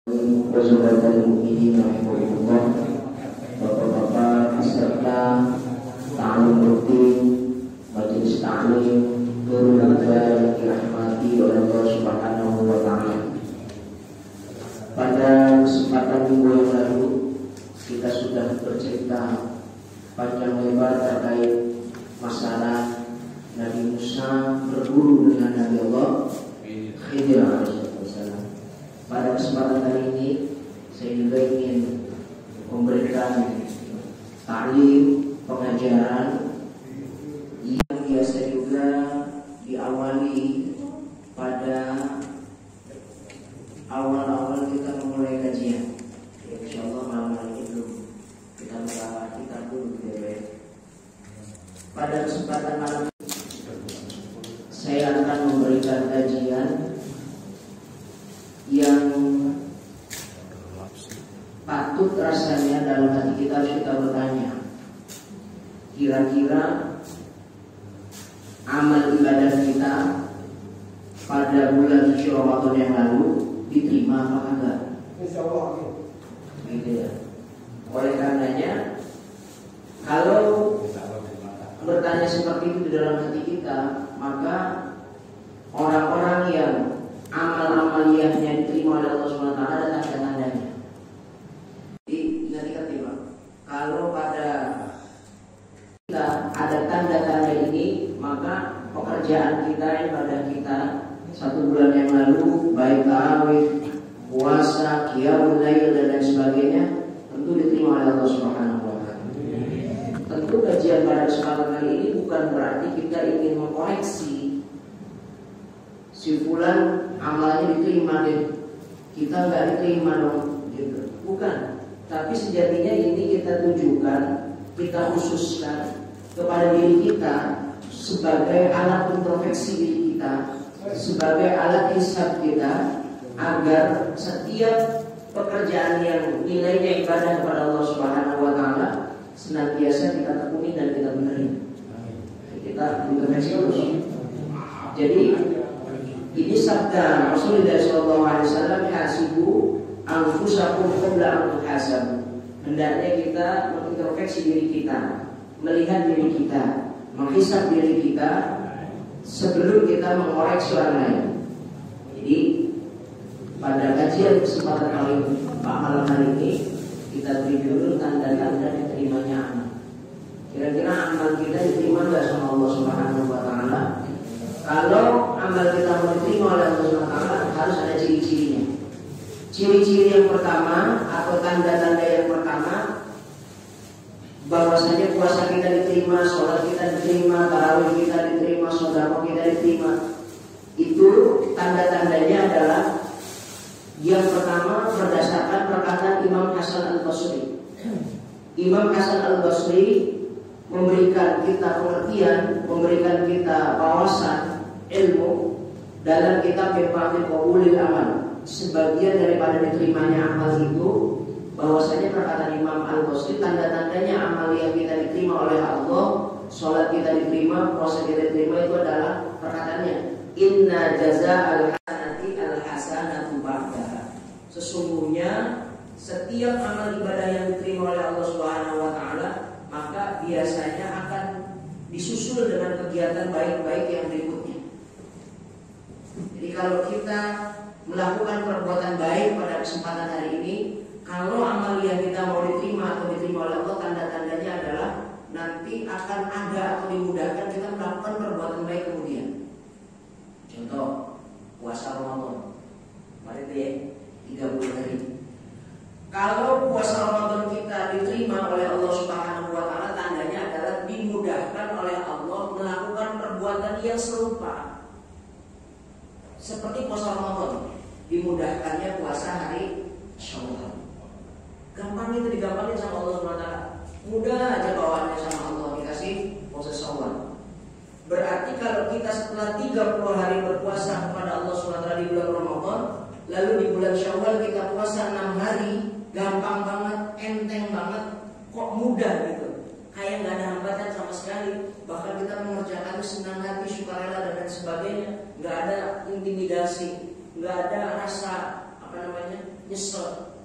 Wassalamualaikum warahmatullahi wabarakatuh. Bapak-bapak peserta ta'lim rutin majelis ta'lim Nurul Huda yang dirahmati oleh Allah Subhanahu wa taala. Pada kesempatan minggu yang lalu kita sudah bercerita panjang lebar terkait masalah Nabi Musa berguru dengan Nabi Allah Khidir alaihissalam. Pada kesempatan kali ini saya juga ingin memberikan ta'lim pengajaran yang biasa juga diawali pada awal-awal kita memulai kajian. Insyaallah malam hari ini belum kita melawat kitab dulu ya. Pada kesempatan malam ini saya akan memberikan kajian yang patut rasanya dalam hati kita harus kita bertanya, kira-kira amal ibadah kita pada bulan suci Ramadan yang lalu diterima apa enggak? Insyaallah. Gitu ya. Oleh karenanya, kalau bertanya seperti itu di dalam hati kita, maka orang-orang yang amal-amaliyahnya diterima oleh Allah SWT ada tanda-tandanya. Jadi nanti ketimbang kalau pada kita ada tanda-tanda ini, maka pekerjaan kita, ibadah kita satu bulan yang lalu, baik tarawih, puasa, qiyamul lail dan lain sebagainya, tentu diterima oleh Allah Subhanahu wa taala. Tentu kajian pada kesempatan kali ini bukan berarti kita ingin mengkoreksi si fulan amalnya diterima deh, kita nggak diterima dong, gitu. Bukan. Tapi sejatinya ini kita tunjukkan, kita khususkan kepada diri kita sebagai alat introspeksi diri kita, sebagai alat hisab kita, agar setiap pekerjaan yang nilainya ibadah kepada Allah Subhanahu wa taala senantiasa kita tekuni dan kita benerin. Kita introspeksi terus. Jadi ini sabda Rasulullah SAW, hasibu anfusakum qabla an tuhasabu. Hendaknya kita mengintrospeksi diri kita, melihat diri kita, menghisab diri kita sebelum kita mengoreksi orang lain. Jadi pada kajian kesempatan kali malam hari ini kita beri dulu tanda-tanda diterimanya amal. Kira-kira amal kita diterima nggak sama Allah Subhanahu wa taala? Kalau amal kita mau diterima oleh Allah SWT harus ada ciri-cirinya. Ciri-ciri yang pertama atau tanda-tanda yang pertama, bahwasanya puasa kita diterima, sholat kita diterima, tarawih kita diterima, sedekah kita diterima. Itu tanda-tandanya adalah yang pertama berdasarkan perkataan Imam Hasan Al-Basri. Imam Hasan Al-Basri memberikan kita pengertian, memberikan kita wawasan ilmu dalam kitab Miftahu Qabulil Amal. Sebagian daripada diterimanya amal itu, bahwasanya perkataan Imam Al-Basri, tanda-tandanya amal yang kita diterima oleh Allah, sholat kita diterima, puasa kita diterima, itu adalah perkataannya, inna jaza'al hasanati al-hasanatu ba'daha. Sesungguhnya setiap amal ibadah yang diterima oleh Allah Subhanahu wa taala, maka biasanya akan disusul dengan kegiatan baik-baik yang berikutnya. Jadi kalau kita melakukan perbuatan baik pada kesempatan hari ini, kalau amaliyah kita mau diterima atau diterima oleh Allah, tanda-tandanya adalah nanti akan ada atau dimudahkan kita melakukan perbuatan baik kemudian. Contoh puasa Ramadan, mari ya 30 hari. Kalau puasa Ramadan kita diterima oleh Allah Subhanahu wa taala, tandanya adalah dimudahkan oleh Allah melakukan perbuatan yang serupa seperti puasa Ramadan, dimudahkannya puasa hari Syawal. Gampang itu, digampangin sama Allah Subhanahu wa taala. Mudah aja bawaannya sama Allah, dikasih puasa Syawal. Berarti kalau kita setelah 30 hari berpuasa kepada Allah Subhanahu wa taala di bulan Ramadan, lalu di bulan Syawal kita puasa 6 hari, gampang banget, enteng banget, kok mudah gitu, kayak nggak ada hambatan sama sekali. Bahkan kita mengerjakan senang hati, sukarela dan lain sebagainya, nggak ada intimidasi, nggak ada rasa nyesel.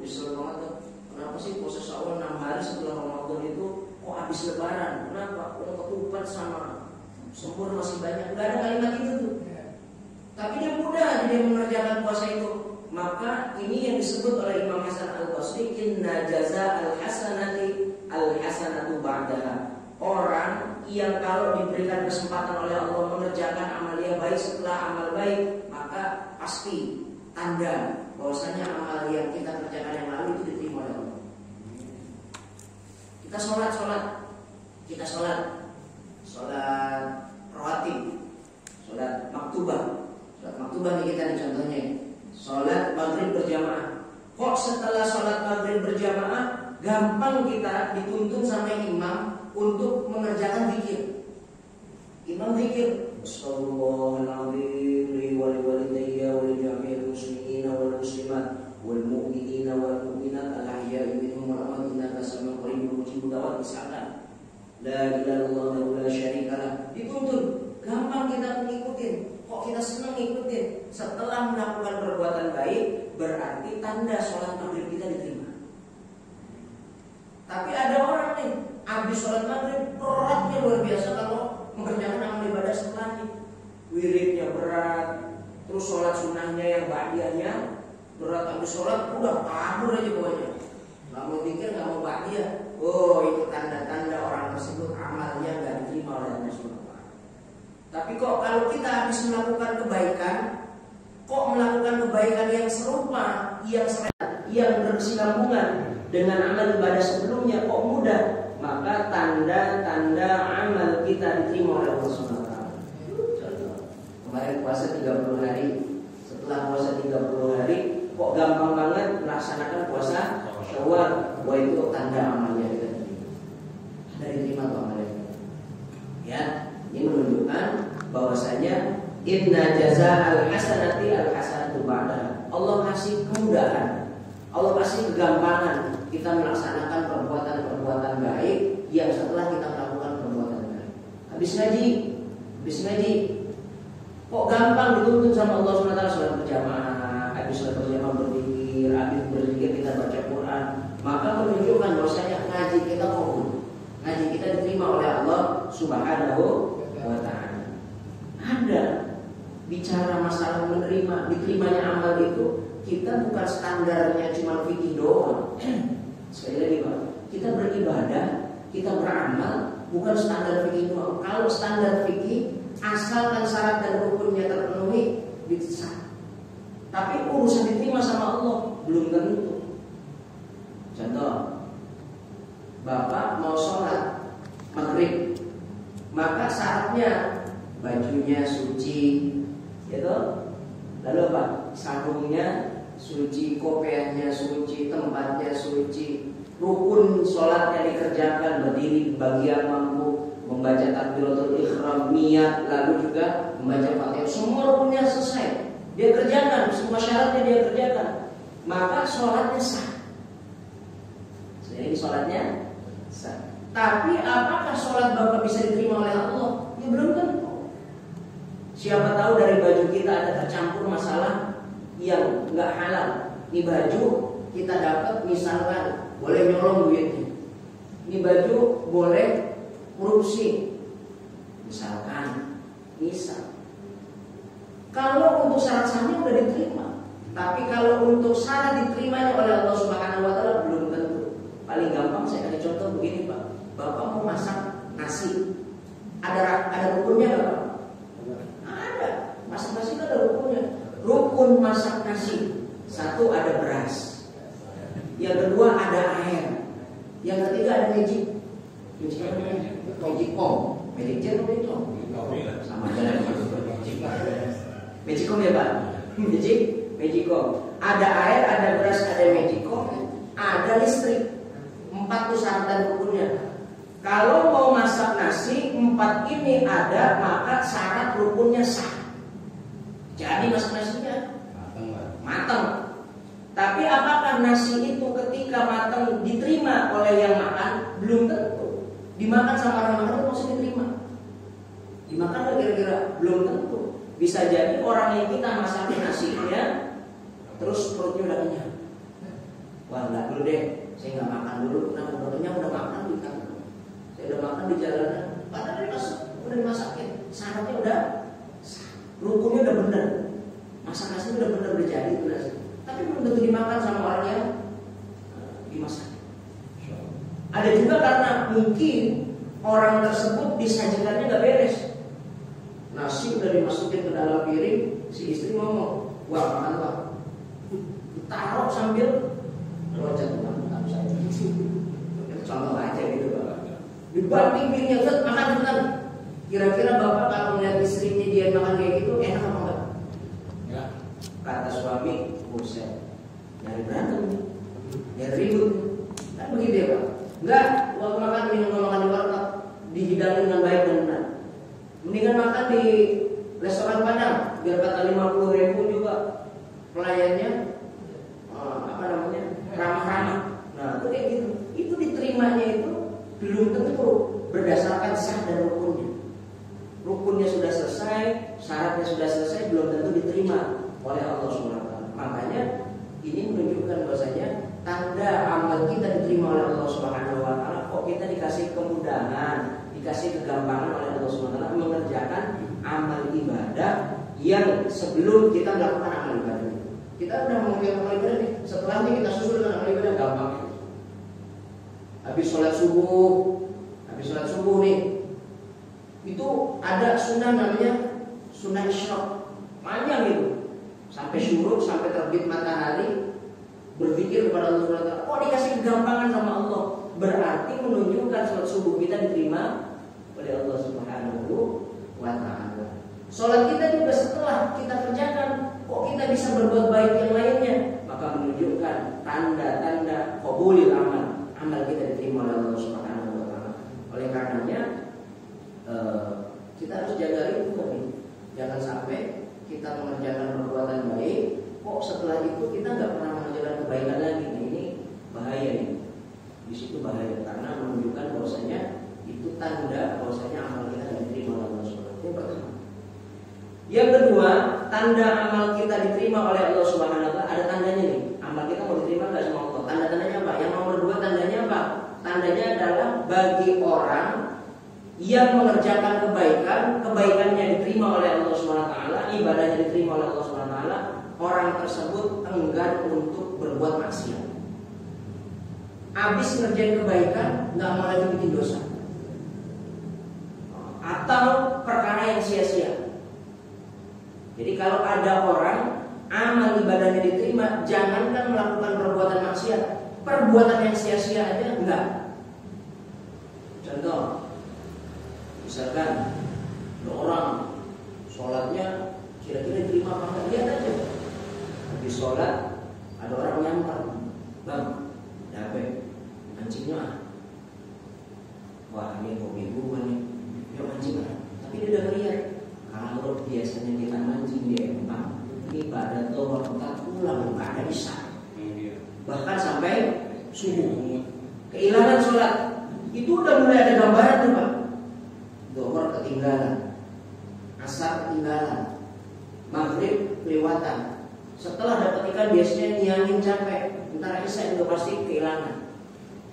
Nyesel banget tuh. Kenapa sih puasa Syawal 6 hari setelah Ramadan itu kok habis lebaran? Kenapa? Kok ketupat sama sempur masih banyak. Gak ada kalimat itu tuh. Tapi dia mudah dia mengerjakan puasa itu. Maka ini yang disebut oleh Imam Hasan Al-Basri, inna jaza al-hasanati al-hasanatu ba'daha. Orang yang kalau diberikan kesempatan oleh Allah mengerjakan amalia baik setelah amal baik, maka pasti tanda bahwasanya amal yang kita kerjakan yang lalu itu diterima oleh Allah. Kita sholat rawatib, sholat maktubah. Sholat maktubah nih kita nih contohnya. Sholat maghrib berjamaah. Kok setelah sholat maghrib berjamaah gampang kita dituntun sama imam untuk mengerjakan zikir. Imam zikir, Astagfirullahaladzim li walidayya wa li jami'il muslimina wal muslimat wal mu'minina wal mu'minat al-ahya'i minhum wal amwat innaka sami'un qaribun mujibud da'wat, misalkan la ilaha illallah wa la syarikalah. Dituntun, gampang kita mengikutin. Kok kita senang ngikutin? Setelah melakukan perbuatan baik, berarti tanda sholat maghrib kita diterima. Tapi ada orang nih, habis sholat maghrib beratnya luar biasa kalau mengerjakan amal ibadah setelahnya. Wiridnya berat, terus sholat sunnahnya yang ba'diyahnya berat. Habis sholat udah kabur aja pokoknya. Gak mau pikir, gak mau ba'diyah. Oh, itu tanda-tanda orang tersebut amalnya gak diterima oleh Allah SWT. Tapi kok kalau kita habis melakukan kebaikan, kok melakukan kebaikan yang serupa, yang berkesinambungan dengan amal ibadah sebelumnya, kok mudah, maka tanda-tanda amal kita diterima oleh Allah SWT. Contoh, kemarin puasa 30 hari, setelah puasa 30 hari, kok gampang banget melaksanakan puasa Syawal. Wah, itu tanda amalnya kita diterima. Ada diterima atau amalnya? Ya. Ini menunjukkan bahwasanya inna jaza'al hasanati al-hasanatu ba'daha. Allah kasih kemudahan, Allah kasih kegampangan kita melaksanakan perbuatan-perbuatan baik yang setelah kita melakukan perbuatan baik. Habis ngaji, kok gampang dituntun sama Allah SWT sholat berjamaah, habis sholat berjamaah berzikir, habis berzikir kita baca Quran. Maka menunjukkan bahwasanya ngaji kita kabul, ngaji kita diterima oleh Allah Subhanahu wa ta'ala. Ada bicara masalah menerima, diterimanya amal itu, kita bukan standarnya cuma fikih doang. Sekali lagi Pak, kita beribadah, kita beramal bukan standar fikih doang. Kalau standar fikih, asalkan syarat dan rukunnya terpenuhi, bisa. Tapi urusan diterima sama Allah belum tentu. Contoh, Bapak mau sholat maghrib, maka syaratnya bajunya suci, gitu. Lalu apa? Sarungnya suci, kopiahnya suci, tempatnya suci, rukun sholatnya dikerjakan, berdiri bagian mampu, membaca takbiratul ihram, niat, lalu juga membaca Fatihah. Semua rukunnya selesai, dia kerjakan, semua syaratnya dia kerjakan, maka sholatnya sah. Jadi sholatnya sah. Tapi apakah sholat Bapak bisa diterima oleh Allah? Ya belum tentu. Siapa tahu dari baju kita ada tercampur masalah yang nggak halal. Ini baju kita dapat misalkan boleh nyolong duitnya. Ini baju boleh korupsi. Misalkan, kalau untuk syarat sahnya udah diterima. Tapi kalau untuk syarat diterimanya oleh Allah Subhanahu wa ta'ala belum tentu. Paling gampang saya kasih contoh begini Pak. Bapak mau masak nasi, ada rukunnya nggak Pak? Ada. Masak nasi itu ada rukunnya. Rukun masak nasi, satu ada beras, yang kedua ada air, yang ketiga ada magic jar itu sama aja magicom ya Pak. Magicom. Ada air, ada beras, ada magicom, ada listrik. 4 tuh syarat dan rukunnya. Kalau mau masak nasi, 4 ini ada, maka syarat rukunnya sah. Jadi masak nasinya matang. Tapi apakah nasi itu ketika matang diterima oleh yang makan? Belum tentu. Dimakan sama orang makan itu masih diterima. Dimakan nggak kira-kira? Belum tentu. Bisa jadi orang yang kita masakin nasinya terus perutnya udah kenyang. Wah, enggak dulu deh, saya nggak makan dulu. Nah, udah makan di kantor. Saya udah makan di jalanan. Padahal udah dimasakin, syaratnya udah, rukunnya udah bener, masak nasi udah bener, udah jadi itu nasi. Tapi belum tentu dimakan sama orang yang dimasak. Ada juga karena mungkin orang tersebut disajikannya nggak beres. Nasi udah dimasukin ke dalam piring, si istri ngomong, wah makan wah. Taruh sambil loncat Tuhan, saya. Contoh aja gitu Bapak. Dibanding piringnya set makan Tuhan. Kira-kira Bapak kalau melihat istrinya dia makan kayak gitu enak apa enggak? Ya. Kata suami, buset, nyari berantem, nyari ribut, kan begitu ya Pak? Enggak, waktu makan mendingan makan di warteg, dihidangin dengan baik dan benar. Mendingan makan di restoran Padang, biar kata 50.000 juga pelayannya ramah-ramah. Nah itu kayak gitu. Itu diterimanya itu belum tentu berdasarkan sah dan rukunnya. Rukunnya sudah selesai, syaratnya sudah selesai, belum tentu diterima oleh Allah SWT. Makanya ini menunjukkan bahwasanya tanda amal kita diterima oleh Allah SWT. Kok kita dikasih kemudahan, dikasih kegampangan oleh Allah SWT mengerjakan amal ibadah yang sebelum kita melakukan amal ibadah. Kita udah mengerjakan amal ibadah nih, setelahnya kita susul dengan amal ibadah gampang. Habis sholat subuh nih, itu ada sunnah namanya sunnah isyraq, panjang itu, sampai syuruk, sampai terbit matahari, berpikir kepada Allah SWT. Oh dikasih kegampangan sama Allah, berarti menunjukkan sholat subuh kita diterima oleh Allah Subhanahu wa Ta'ala. Sholat kita juga setelah kita kerjakan, kok kita bisa berbuat baik yang lainnya, maka menunjukkan tanda-tanda qabulil amal, amal kita diterima oleh Allah Subhanahu wa Ta'ala. Oleh karenanya kita harus jaga itu kan. Jangan sampai kita mengerjakan perbuatan baik, kok setelah itu kita nggak pernah mengerjakan kebaikan lagi. Nah, ini bahaya nih. Di situ bahaya karena menunjukkan bahwasanya itu tanda bahwasanya amal kita diterima oleh Allah Subhanahu wa Ta'ala. Yang pertama. Yang kedua, tanda amal kita diterima oleh Allah Subhanahu wa Ta'ala, ada tandanya nih. Amal kita mau diterima nggak sama Allah? Tanda-tandanya apa? Yang nomor 2 tandanya apa? Tandanya adalah bagi orang yang mengerjakan kebaikan, kebaikannya diterima oleh Allah Subhanahu wa Ta'ala, ibadahnya diterima oleh Allah Subhanahu wa Ta'ala, orang tersebut enggan untuk berbuat maksiat. Habis ngerjain kebaikan, nggak mau lagi bikin dosa atau perkara yang sia-sia. Jadi kalau ada orang amal ibadahnya diterima, jangankan melakukan perbuatan maksiat, perbuatan yang sia-sia aja enggak. Contoh, misalkan ada orang sholatnya kira-kira diterima apa enggak, lihat aja. Habis sholat ada orang nyamper, bang, ada apa? Mancingnya wah ini hobi gue nih, dia mancing kan? Tapi dia udah ngeliat. Kalau biasanya kita mancing di empang, ini pada tohor kita pulang nggak ada isya, bahkan sampai subuh, kehilangan sholat. Itu udah mulai ada gambaran tuh Pak. Tohor ketinggalan, asar ketinggalan, maghrib kelewatan. Setelah dapat ikan biasanya nyangin capek, ntar isya juga pasti kehilangan.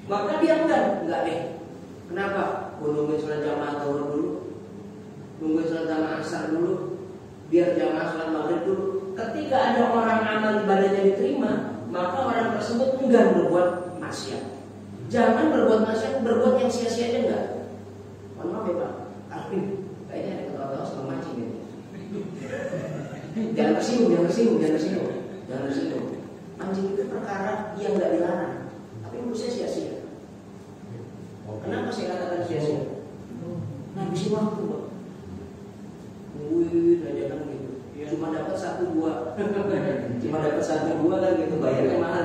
Maka dia enggak deh. Kenapa? Nungguin sholat jamaah tohor dulu, nungguin sholat jamaah asar dulu, biar jamaah sholat maghrib dulu. Ketika ada orang amal ibadahnya diterima, maka orang tersebut enggan berbuat maksiat. Jangan berbuat maksiat, berbuat yang sia-sia aja enggak. Mohon maaf ya Pak, Arvin, kayaknya ada ketawa-tawa sama mancing gitu. Jangan tersinggung. Mancing itu perkara yang enggak dilarang, tapi menurut saya sia-sia. Kenapa saya katakan sia-sia? Ngabisin waktu Pak. Wih, aja kan gitu. Cuma dapat 1-2 kan gitu, bayarnya mahal.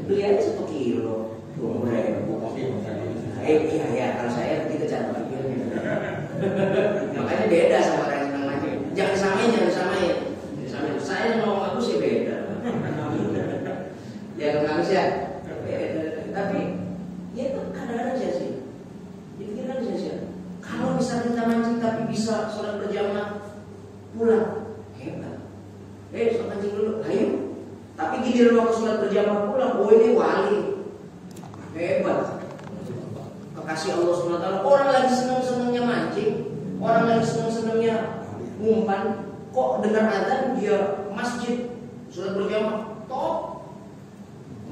Beli aja 1 kilo, 20.000. Iya, kalau saya begitu cara pikirnya. Makanya beda sama orang yang senang mancing. Jangan samain. Saya ngomong aku sih beda. Jangan ngamis ya. Tapi ya itu kadang-kadang sia-sia. Dipikirkan sia-sia. Kalau misalnya kita mancing tapi bisa sholat berjamaah pulang, hebat. Sholat mancing dulu, ayo. Tapi gini sholat berjamaah pulang, oh ini wali hebat, kekasih Allah SWT. Orang lagi seneng-senengnya mancing, orang lagi seneng-senengnya ngumpan, kok dengar azan dia masjid sholat berjamaah, top,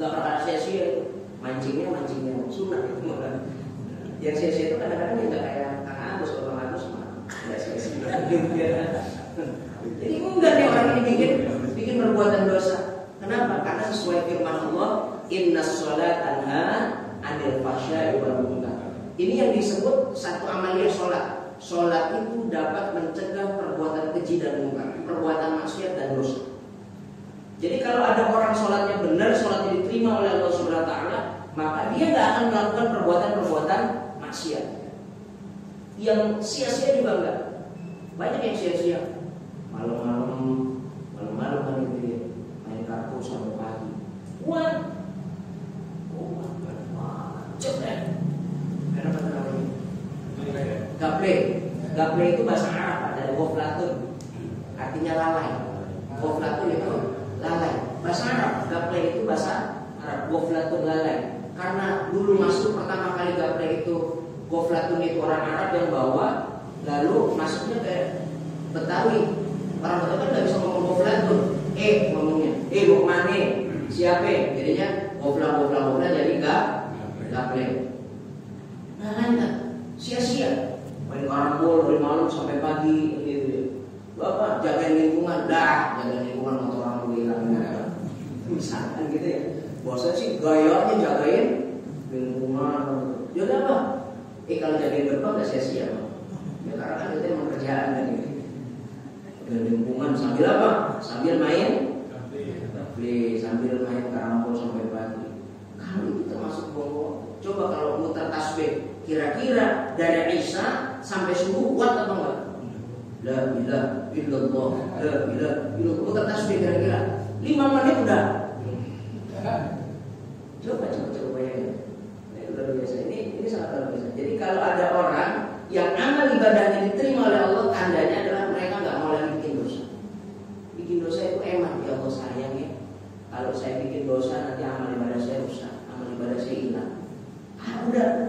nggak pernah sia-sia. Mancingnya sunnah itu malah. Yang sia-sia itu kadang-kadang yang nggak kayak Kang Agus, Bang Agus mah nggak sia-sia. Jadi enggak nih orang ini bikin perbuatan dosa. Kenapa? Karena sesuai firman Allah, innas sholata tanha 'anil fahsya'i wal munkar. Ini yang disebut satu amalia sholat. Sholat itu dapat mencegah perbuatan keji dan munkar, perbuatan maksiat dan dosa. Jadi kalau ada orang sholatnya benar, sholatnya diterima oleh Allah Subhanahu wa taala, maka dia nggak akan melakukan perbuatan-perbuatan maksiat. Yang sia-sia juga enggak. Banyak yang sia-sia. Malam-malam kan itu ya, main kartu sampai pagi. Wah, cepet. Kenapa namanya? Gaple itu bahasa Arab, dari ghaflatun, artinya lalai. Ghaflatun itu lalai. Bahasa Arab, gaple itu bahasa Arab, ghaflatun lalai. Karena dulu masuk pertama kali gaple itu, ghaflatun itu orang Arab yang bawa, lalu masuknya ke Betawi. Orang Betawi kan nggak bisa ngomong ghaflatun, ngomongnya, mau kemana? Siapa? Jadinya ghafla jadi gaple. Nah lanjut, sia-sia. Main karambol dari malam sampai pagi gitu. Bapak jagain lingkungan, jagain lingkungan motor orang gue hilang. Misalkan gitu ya. Bosan sih gayanya jagain lingkungan. Ya udah apa? Kalau jagain gerbang nggak sia-sia. Ya karena kan itu emang kerjaan kan gitu. Jagain lingkungan sambil apa? Sambil main sambil main karambol sampai pagi. Kalau itu termasuk bohong. Coba kalau muter tasbih, kira-kira dari Isya sampai subuh kuat atau enggak? La ilaha illallah, la ilaha illallah. Muter tasbih kira-kira 5 menit udah. Coba bayangin. Ini luar biasa. Ini sangat luar biasa. Jadi kalau ada orang yang amal ibadahnya diterima oleh Allah, tandanya adalah mereka nggak mau lagi bikin dosa. Bikin dosa itu emang ya Allah sayang ya. Kalau saya bikin dosa nanti amal ibadah saya rusak, amal ibadah saya hilang. Udah